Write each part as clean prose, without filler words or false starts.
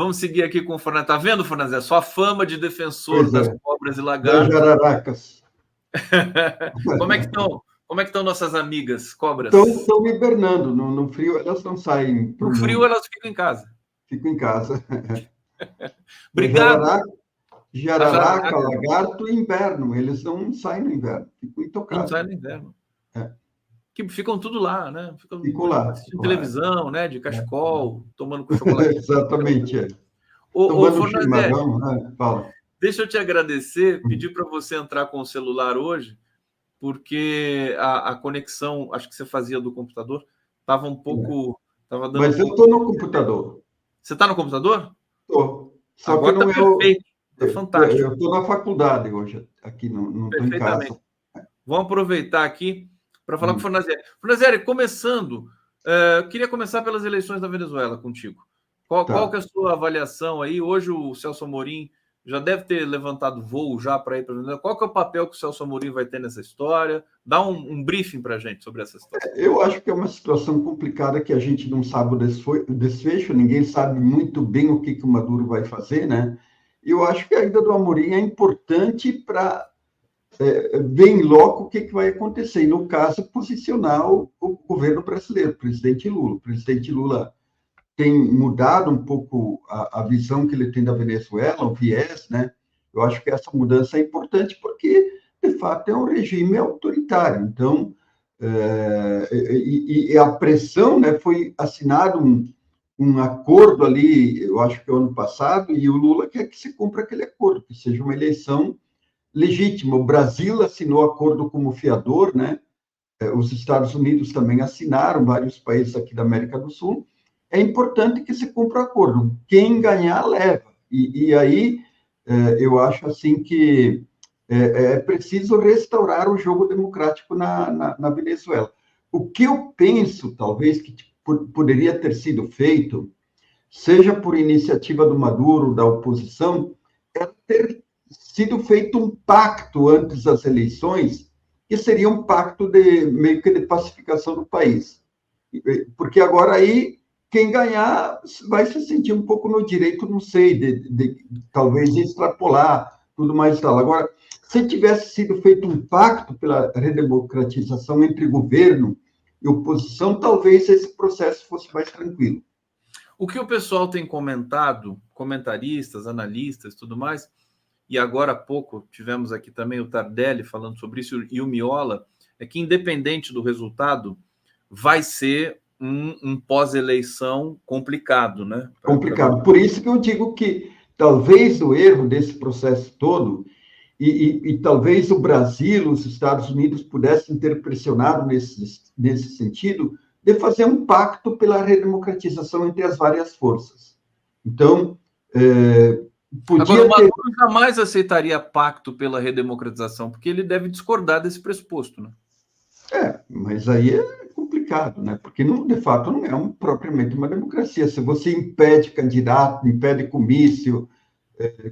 Vamos seguir aqui com o Fornazé. Tá vendo, Fornazé? Sua fama de defensor Pois das é, cobras e das lagartos. jararacas. Como é que estão? Como é que estão nossas amigas cobras? Estão hibernando. No frio, elas não saem para No o frio, mundo. elas ficam em casa. Ficam em casa. E Obrigado. A jararaca, jararaca lagarto e inverno. Eles não saem no inverno. Ficam não intocados. sai no inverno. É, Que ficam tudo lá, né? ficam Ficam lá. assistindo Ficam lá. televisão, né? De cachecol, tomando com chocolate. Exatamente. É. Ô, Tomando um Fornazé, chimarrão, né? Fala. deixa eu te agradecer, pedir para você entrar com o celular hoje, porque a conexão, acho que você fazia do computador, estava um pouco. Estava dando um Mas eu pouco. estou no computador. Você está no computador? Estou. Só que Agora está não é o. perfeito, está fantástico, Eu estou na faculdade hoje, aqui, não estou em perfeitamente. casa. Vamos aproveitar aqui para falar com o Hum, Fornazieri. Fornazieri, começando, queria começar pelas eleições da Venezuela contigo. Qual que é tá. a sua avaliação aí? Hoje o Celso Amorim já deve ter levantado voo já para ir para a Venezuela. Qual que é o papel que o Celso Amorim vai ter nessa história? Dá um briefing para a gente sobre essa situação. Eu acho que é uma situação complicada que a gente não sabe o desfecho, ninguém sabe muito bem o que o Maduro vai fazer, né? Eu acho que a ida do Amorim é importante para ver em loco o que vai acontecer. E, no caso, posicionar o governo brasileiro, o presidente Lula. O presidente Lula tem mudado um pouco a visão que ele tem da Venezuela, o viés, né? Eu acho que essa mudança é importante porque, de fato, é um regime autoritário. Então, e a pressão, né, foi assinado um acordo ali, eu acho que é o ano passado, e o Lula quer que se cumpra aquele acordo, que seja uma eleição legítima. O Brasil assinou acordo como fiador, né? Os Estados Unidos também assinaram, vários países aqui da América do Sul. É importante que se cumpra o acordo. Quem ganhar, leva. E aí, eu acho assim que é preciso restaurar o jogo democrático na Venezuela. O que eu penso, talvez, que poderia ter sido feito, seja por iniciativa do Maduro, da oposição, é ter sido feito um pacto antes das eleições, que seria um pacto de meio que de pacificação do país. Porque agora aí quem ganhar vai se sentir um pouco no direito, não sei, de talvez extrapolar tudo mais e tal. Agora, se tivesse sido feito um pacto pela redemocratização entre governo e oposição, talvez esse processo fosse mais tranquilo. O que o pessoal tem comentado, comentaristas, analistas, tudo mais, e agora há pouco tivemos aqui também o Tardelli falando sobre isso e o Miola, é que independente do resultado, vai ser um pós-eleição complicado, né? Complicado. Por isso que eu digo que talvez o erro desse processo todo, e talvez o Brasil, os Estados Unidos pudessem ter pressionado nesse sentido, de fazer um pacto pela redemocratização entre as várias forças. Então, Agora, o podia ter. Maduro jamais aceitaria pacto pela redemocratização, porque ele deve discordar desse pressuposto, né? Mas aí é complicado, né? Porque, não, de fato, não é propriamente uma democracia. Se você impede candidato, impede comício,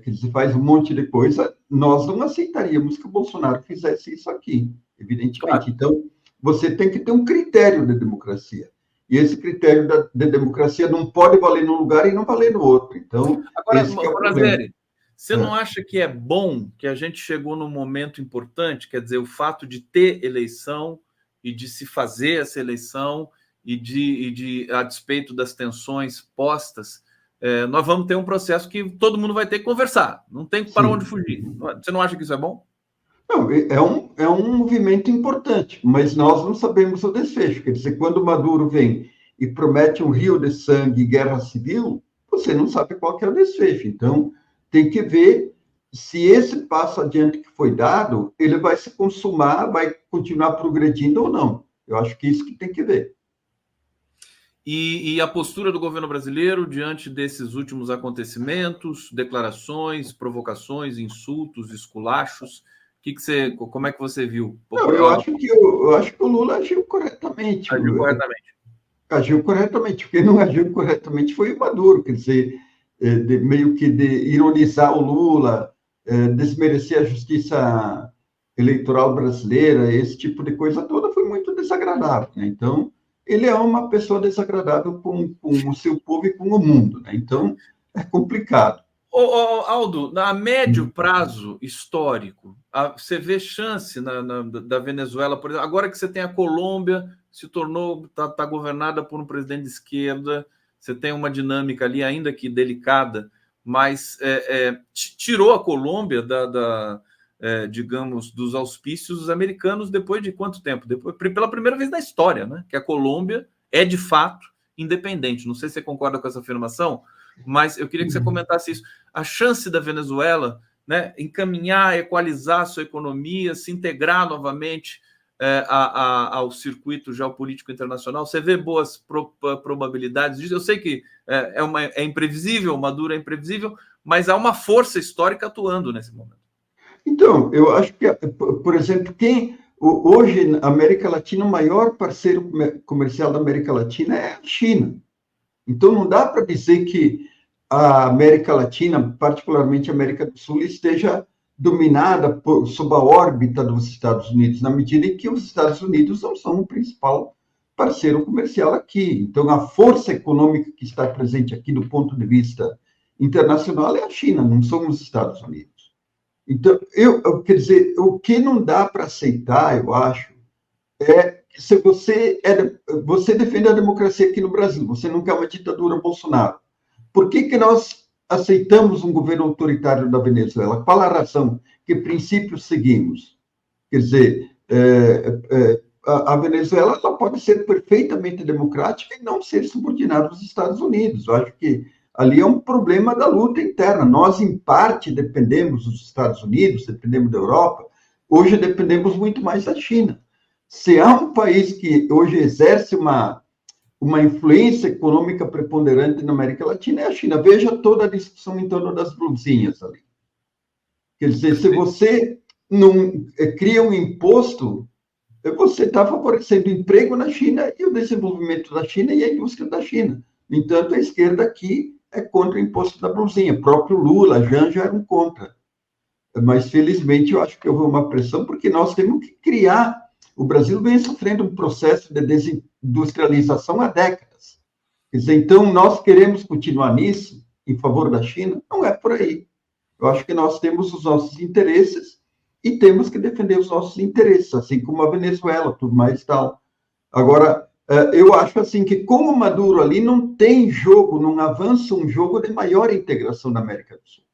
que você faz um monte de coisa, nós não aceitaríamos que o Bolsonaro fizesse isso aqui, evidentemente. Claro. Então, você tem que ter um critério de democracia. E esse critério de democracia não pode valer num lugar e não valer no outro. Então, Agora, esse que é o problema. Bonazzeri, você não acha que é bom que a gente chegou num momento importante, quer dizer, o fato de ter eleição e de se fazer essa eleição a despeito das tensões postas, nós vamos ter um processo que todo mundo vai ter que conversar, não tem para onde Sim. fugir. Você não acha que isso é bom? Não, é um movimento importante, mas nós não sabemos o desfecho. Quer dizer, quando Maduro vem e promete um rio de sangue e guerra civil, você não sabe qual que é o desfecho. Então, tem que ver se esse passo adiante que foi dado, ele vai se consumar, vai continuar progredindo ou não. Eu acho que isso que tem que ver. E a postura do governo brasileiro diante desses últimos acontecimentos, declarações, provocações, insultos, esculachos, como é que você viu? Não, eu acho que o Lula agiu corretamente. Agiu corretamente. Agiu corretamente. Quem não agiu corretamente foi o Maduro, quer dizer, meio que de ironizar o Lula, desmerecer a justiça eleitoral brasileira, esse tipo de coisa toda foi muito desagradável. Né? Então, ele é uma pessoa desagradável com o seu povo e com o mundo. Né? Então, é complicado. Aldo, a médio prazo histórico, você vê chance da Venezuela, por exemplo, agora que você tem a Colômbia, está governada por um presidente de esquerda, você tem uma dinâmica ali, ainda que delicada, mas tirou a Colômbia digamos, dos auspícios americanos depois de quanto tempo? Pela primeira vez na história, né? Que a Colômbia é de fato independente. Não sei se você concorda com essa afirmação, mas eu queria que você comentasse isso. A chance da Venezuela, né, encaminhar, equalizar sua economia, se integrar novamente ao circuito geopolítico internacional, você vê boas probabilidades disso? Eu sei que é imprevisível, Maduro é imprevisível, mas há uma força histórica atuando nesse momento. Então, eu acho que, por exemplo, hoje na América Latina, o maior parceiro comercial da América Latina é a China. Então, não dá para dizer que a América Latina, particularmente a América do Sul, esteja dominada sob a órbita dos Estados Unidos, na medida em que os Estados Unidos não são o principal parceiro comercial aqui. Então, a força econômica que está presente aqui do ponto de vista internacional é a China, não são os Estados Unidos. Então, quer dizer, o que não dá para aceitar, eu acho, é que se você defende a democracia aqui no Brasil, você não quer uma ditadura Bolsonaro. Por que nós aceitamos um governo autoritário da Venezuela? Qual a razão? Que princípios seguimos? Quer dizer, a Venezuela ela pode ser perfeitamente democrática e não ser subordinada aos Estados Unidos. Eu acho que ali é um problema da luta interna. Nós, em parte, dependemos dos Estados Unidos, dependemos da Europa, hoje dependemos muito mais da China. Se há um país que hoje exerce uma influência econômica preponderante na América Latina, é a China. Veja toda a discussão em torno das blusinhas ali. Quer dizer, se você não cria um imposto, você está favorecendo o emprego na China e o desenvolvimento da China e a indústria da China. No entanto, a esquerda aqui é contra o imposto da blusinha. O próprio Lula, Janja eram contra. Mas, felizmente, eu acho que houve uma pressão, porque nós temos que criar. O Brasil vem sofrendo um processo de desindustrialização há décadas. Quer dizer, então, nós queremos continuar nisso, em favor da China? Não é por aí. Eu acho que nós temos os nossos interesses e temos que defender os nossos interesses, assim como a Venezuela, tudo mais e tal. Agora, eu acho assim que como o Maduro ali não tem jogo, não avança um jogo de maior integração na América do Sul.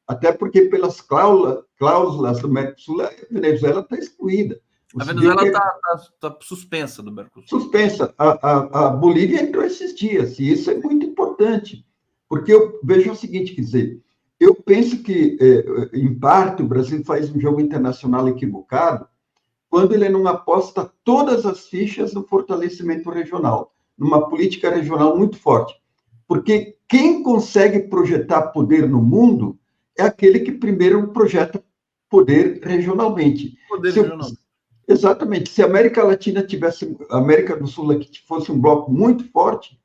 Até porque pelas cláusulas do Mercosul, a Venezuela está excluída. A Venezuela está suspensa do Mercosul. Suspensa. A Bolívia entrou esses dias, e isso é muito importante, porque eu vejo o seguinte, quer dizer, eu penso que, em parte, o Brasil faz um jogo internacional equivocado quando ele não aposta todas as fichas no fortalecimento regional, numa política regional muito forte. Porque quem consegue projetar poder no mundo é aquele que primeiro projeta poder regionalmente. Exatamente. Se a América Latina tivesse, a América do Sul aqui fosse um bloco muito forte,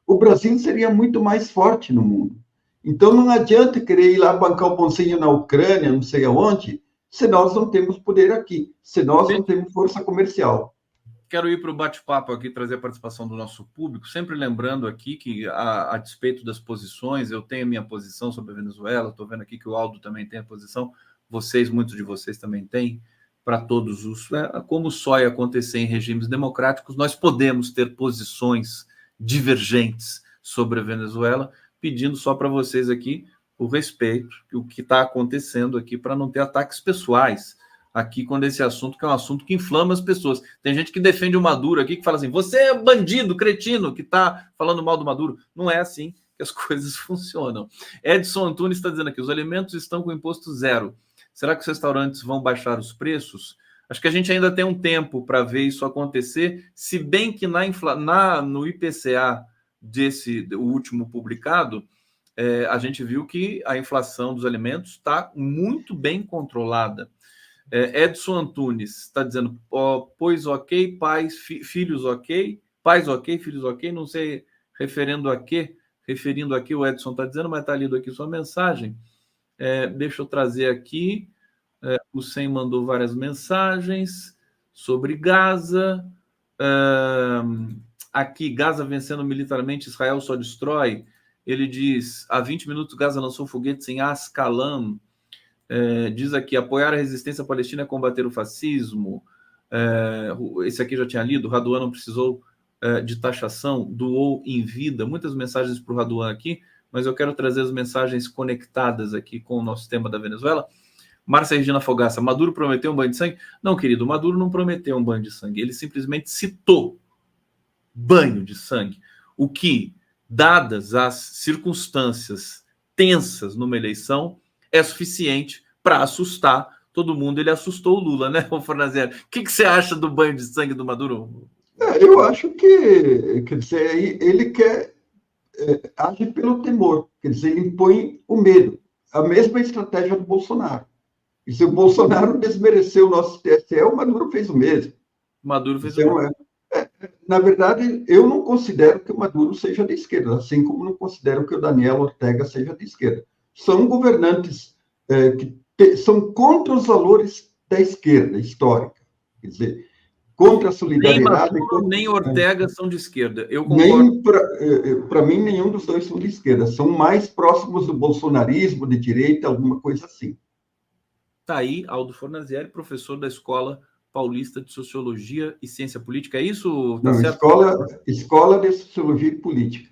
o Brasil seria muito mais forte no mundo. Então, não adianta querer ir lá bancar o bonzinho na Ucrânia, não sei aonde, se nós não temos poder aqui, se nós não temos força comercial. Quero ir para o bate-papo aqui, trazer a participação do nosso público, sempre lembrando aqui que, a despeito das posições, eu tenho a minha posição sobre a Venezuela, estou vendo aqui que o Aldo também tem a posição, muitos de vocês também têm, para todos os... como só ia acontecer em regimes democráticos, nós podemos ter posições divergentes sobre a Venezuela, pedindo só para vocês aqui o respeito, o que está acontecendo aqui, para não ter ataques pessoais aqui quando esse assunto, que é um assunto que inflama as pessoas. Tem gente que defende o Maduro aqui, que fala assim, você é bandido, cretino, que está falando mal do Maduro. Não é assim que as coisas funcionam. Edson Antunes está dizendo aqui, os alimentos estão com imposto zero. Será que os restaurantes vão baixar os preços? Acho que a gente ainda tem um tempo para ver isso acontecer, se bem que no IPCA o último publicado, a gente viu que a inflação dos alimentos está muito bem controlada. Edson Antunes está dizendo, pois ok, filhos ok, pais ok, filhos ok, não sei referindo a quê, o Edson está dizendo, mas está lido aqui sua mensagem. Deixa eu trazer aqui, o Sem mandou várias mensagens sobre Gaza, aqui, Gaza vencendo militarmente, Israel só destrói. Ele diz, há 20 minutos Gaza lançou foguetes em Ascalon. Diz aqui, apoiar a resistência palestina é combater o fascismo. Esse aqui já tinha lido, Raduan não precisou de taxação, doou em vida. Muitas mensagens para o Raduan aqui, mas eu quero trazer as mensagens conectadas aqui com o nosso tema da Venezuela. Márcia Regina Fogaça, Maduro prometeu um banho de sangue? Não, querido, Maduro não prometeu um banho de sangue, ele simplesmente citou banho de sangue, o que, dadas as circunstâncias tensas numa eleição, é suficiente para assustar todo mundo. Ele assustou o Lula, né, Fornazieri? O que você acha do banho de sangue do Maduro? Eu acho que, quer dizer, ele quer age pelo temor, quer dizer, ele impõe o medo. A mesma estratégia do Bolsonaro. E se o Bolsonaro desmereceu o nosso TSE, o Maduro fez o mesmo. Maduro fez o mesmo. Na verdade, eu não considero que o Maduro seja de esquerda, assim como não considero que o Daniel Ortega seja de esquerda. São governantes que são contra os valores da esquerda histórica. Quer dizer, contra a solidariedade. Nem Maduro, nem Ortega são de esquerda. Eu concordo. Para mim, nenhum dos dois são de esquerda. São mais próximos do bolsonarismo, de direita, alguma coisa assim. Está aí Aldo Fornazieri, professor da Escola Paulista de Sociologia e Ciência Política. É isso? Tá certo? Escola de Sociologia e Política.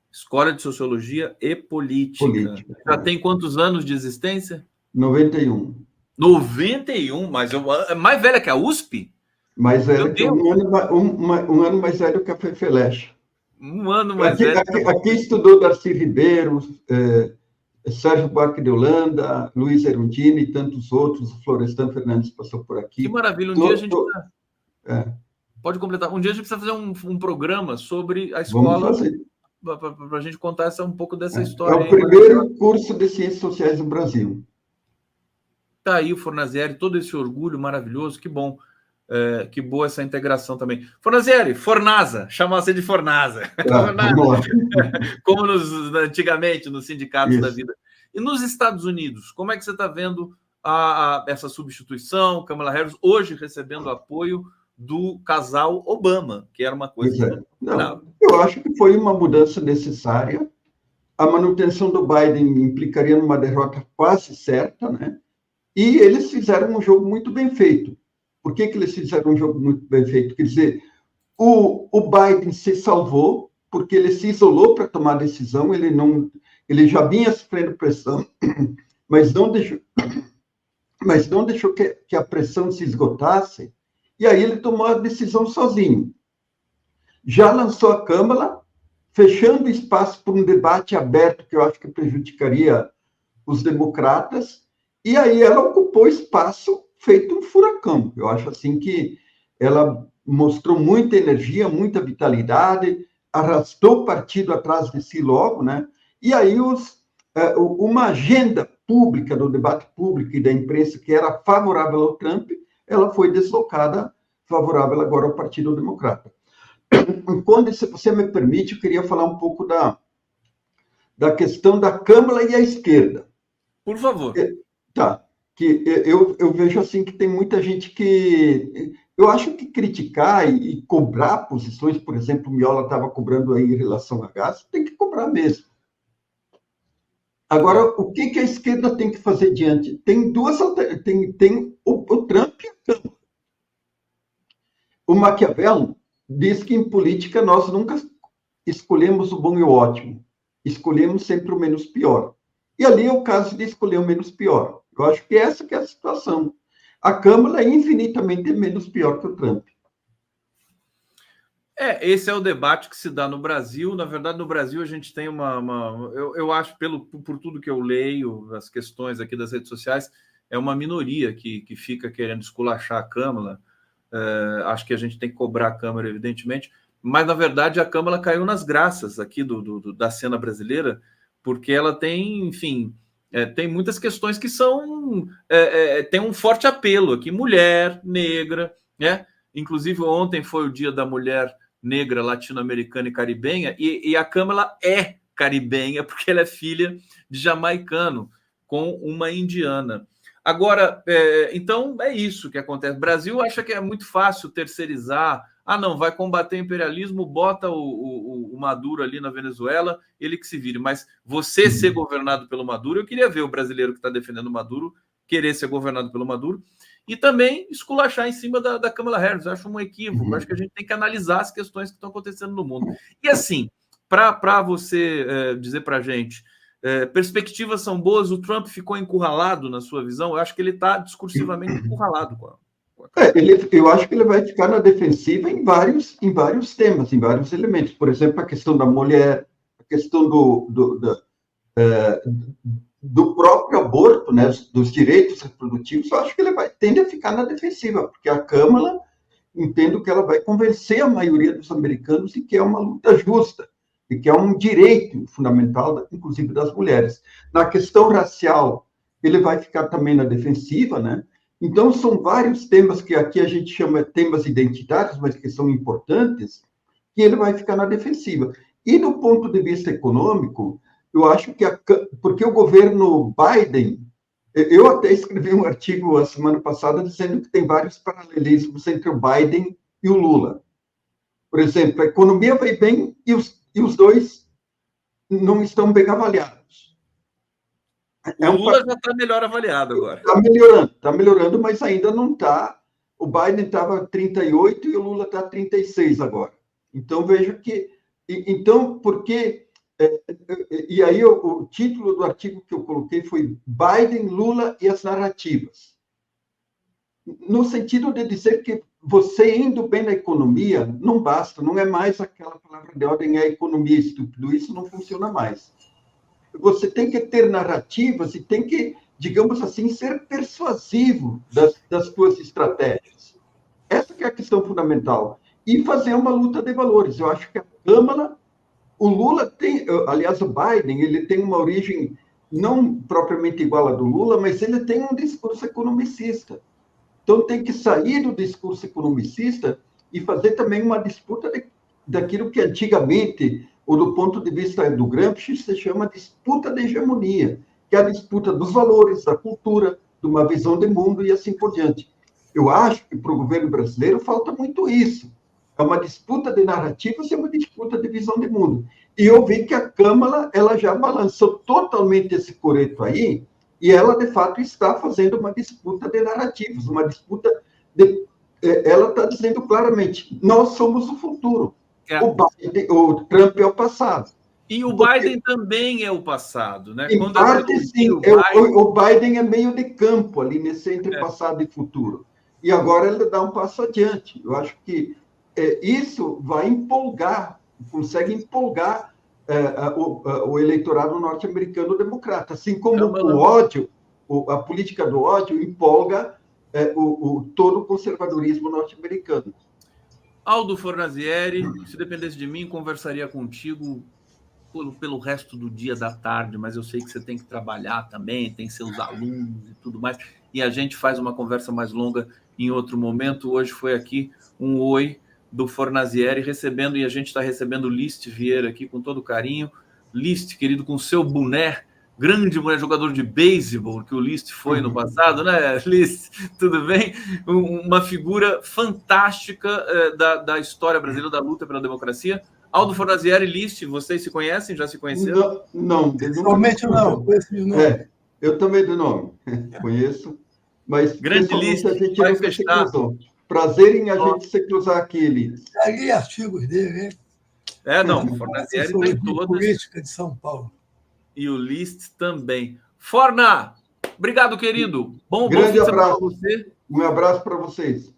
Escola de Sociologia e Política. Já tem quantos anos de existência? 91. 91? Mas é mais velha que a USP? Mais velha que um ano mais velho que a FEFELESH. Um ano mais velho. Aqui estudou Darcy Ribeiro, Sérgio Buarque de Holanda, Luiz Erundini e tantos outros. O Florestan Fernandes passou por aqui. Que maravilha. Um dia a gente pode completar. Um dia a gente precisa fazer um programa sobre a escola para a gente contar um pouco dessa história. É o primeiro curso de Ciências Sociais no Brasil. Está aí o Fornazieri, todo esse orgulho maravilhoso. Que bom. Que boa essa integração também. Fornazieri, Fornasa, chama você de Fornasa. Como antigamente nos sindicatos da vida. E nos Estados Unidos, como é que você está vendo essa substituição? Kamala Harris hoje recebendo apoio do casal Obama, que era uma coisa... Eu acho que foi uma mudança necessária. A manutenção do Biden implicaria numa derrota quase certa, né? E eles fizeram um jogo muito bem feito. Por que eles fizeram um jogo muito bem feito? Quer dizer, o Biden se salvou porque ele se isolou para tomar a decisão, ele já vinha sofrendo pressão, mas não deixou que a pressão se esgotasse, e aí ele tomou a decisão sozinho. Já lançou a Câmara, fechando espaço para um debate aberto que eu acho que prejudicaria os democratas, e aí ela ocupou espaço feito um furacão. Eu acho assim que ela mostrou muita energia, muita vitalidade, arrastou o partido atrás de si logo, né? E aí uma agenda pública, do debate público e da imprensa que era favorável ao Trump, ela foi deslocada favorável agora ao Partido Democrata. Quando, se você me permite, eu queria falar um pouco da questão da Câmara e a esquerda. Por favor. Tá. Que eu vejo assim que tem muita gente que... Eu acho que criticar e cobrar posições, por exemplo, o Miola estava cobrando aí em relação a gás, tem que cobrar mesmo. Agora, o que a esquerda tem que fazer diante? Tem duas alternativas. Tem o Trump e a Câmara. O Maquiavel diz que em política nós nunca escolhemos o bom e o ótimo. Escolhemos sempre o menos pior. E ali é o caso de escolher o menos pior. Eu acho que essa que é a situação. A Câmara é infinitamente menos pior que o Trump. Esse é o debate que se dá no Brasil. Na verdade, no Brasil a gente tem eu acho, por tudo que eu leio, as questões aqui das redes sociais, é uma minoria que fica querendo esculachar a Câmara. Acho que a gente tem que cobrar a Câmara, evidentemente, mas, na verdade, a Câmara caiu nas graças aqui da cena brasileira, porque ela tem, enfim... tem muitas questões que tem um forte apelo aqui, mulher, negra, né? Inclusive ontem foi o dia da mulher negra, latino-americana e caribenha, e a Câmara é caribenha, porque ela é filha de jamaicano, com uma indiana. Agora, então é isso que acontece. O Brasil acha que é muito fácil terceirizar Ah, não, vai combater o imperialismo, bota o Maduro ali na Venezuela, ele que se vire. Mas você ser governado pelo Maduro, eu queria ver o brasileiro que está defendendo o Maduro querer ser governado pelo Maduro, e também esculachar em cima da Kamala Harris. Eu acho um equívoco. Acho que a gente tem que analisar as questões que estão acontecendo no mundo. E assim, para você dizer para a gente, perspectivas são boas, o Trump ficou encurralado na sua visão? Eu acho que ele está discursivamente encurralado com a eu acho que ele vai ficar na defensiva em vários temas, em vários elementos. Por exemplo, a questão da mulher, a questão do próprio aborto, né, dos direitos reprodutivos. Eu acho que ele tende a ficar na defensiva, porque a Câmara, entendo que ela vai convencer a maioria dos americanos de que é uma luta justa, e que é um direito fundamental, inclusive das mulheres. Na questão racial, ele vai ficar também na defensiva, né? Então, são vários temas que aqui a gente chama temas identitários, mas que são importantes, que ele vai ficar na defensiva. E do ponto de vista econômico, eu acho que porque o governo Biden, eu até escrevi um artigo a semana passada dizendo que tem vários paralelismos entre o Biden e o Lula. Por exemplo, a economia vai bem e os dois não estão bem avaliados. O Lula já está melhor avaliado agora. Está melhorando, mas ainda não está. O Biden estava 38 e o Lula está 36 agora. Então, veja que... Então, porque... E aí, o título do artigo que eu coloquei foi Biden, Lula e as narrativas. No sentido de dizer que você indo bem na economia não basta, não é mais aquela palavra de ordem, é economia estúpido, isso não funciona mais. Você tem que ter narrativas e tem que, digamos assim, ser persuasivo das suas estratégias. Essa que é a questão fundamental. E fazer uma luta de valores. Eu acho que a Câmara, o Lula tem, aliás, o Biden, ele tem uma origem não propriamente igual à do Lula, mas ele tem um discurso economicista. Então, tem que sair do discurso economicista e fazer também uma disputa daquilo que antigamente, ou do ponto de vista do Gramsci, se chama disputa de hegemonia, que é a disputa dos valores, da cultura, de uma visão de mundo e assim por diante. Eu acho que para o governo brasileiro falta muito isso. É uma disputa de narrativas e uma disputa de visão de mundo. E eu vi que a Câmara ela já balançou totalmente esse coreto aí, e ela, de fato, está fazendo uma disputa de narrativas, uma disputa de... Ela está dizendo claramente, nós somos o futuro. O Trump é o passado. E o Biden também é o passado, né? Em parte, sim. O Biden é meio de campo ali, nesse entre passado e futuro. E agora ele dá um passo adiante. Eu acho que isso vai empolgar, consegue empolgar o eleitorado norte-americano democrata. Assim como o ódio, a política do ódio empolga todo o conservadorismo norte-americano. Aldo Fornazieri, se dependesse de mim, conversaria contigo pelo resto do dia, da tarde, mas eu sei que você tem que trabalhar também, tem seus alunos e tudo mais, e a gente faz uma conversa mais longa em outro momento. Hoje foi aqui um oi do Fornazieri recebendo, e a gente está recebendo o List Vieira aqui com todo carinho. List, querido, com seu boné, grande mulher, jogador de beisebol, que o List foi no passado, né, List? Tudo bem? Uma figura fantástica da história brasileira, da luta pela democracia. Aldo Fornazieri e List, vocês se conhecem? Já se conheceram? Não. Somente não, conheço de nome. Eu também de nome, conheço. Mas grande List, a gente vai fechar. Prazer em a gente se cruzar aqui, List. Ali artigos dele, hein? Não, o Fornazieri tem todas. Política de São Paulo. E o List também. Forna, obrigado, querido. Bom grande abraço para você. Um abraço para vocês.